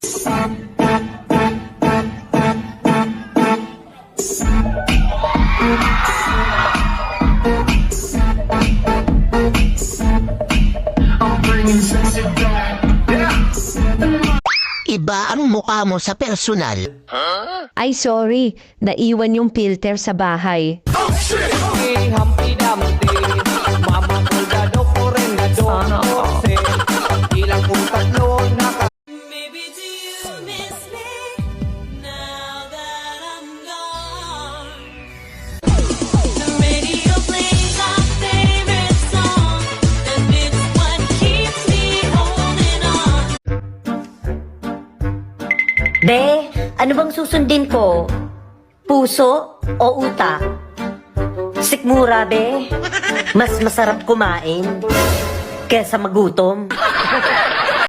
Iba ang mukha mo sa personal. Ay, sorry. Naiwan yung filter sa bahay. Be, ano bang susundin ko? Puso o utak? Sikmura, be. Mas masarap kumain kesa magutom.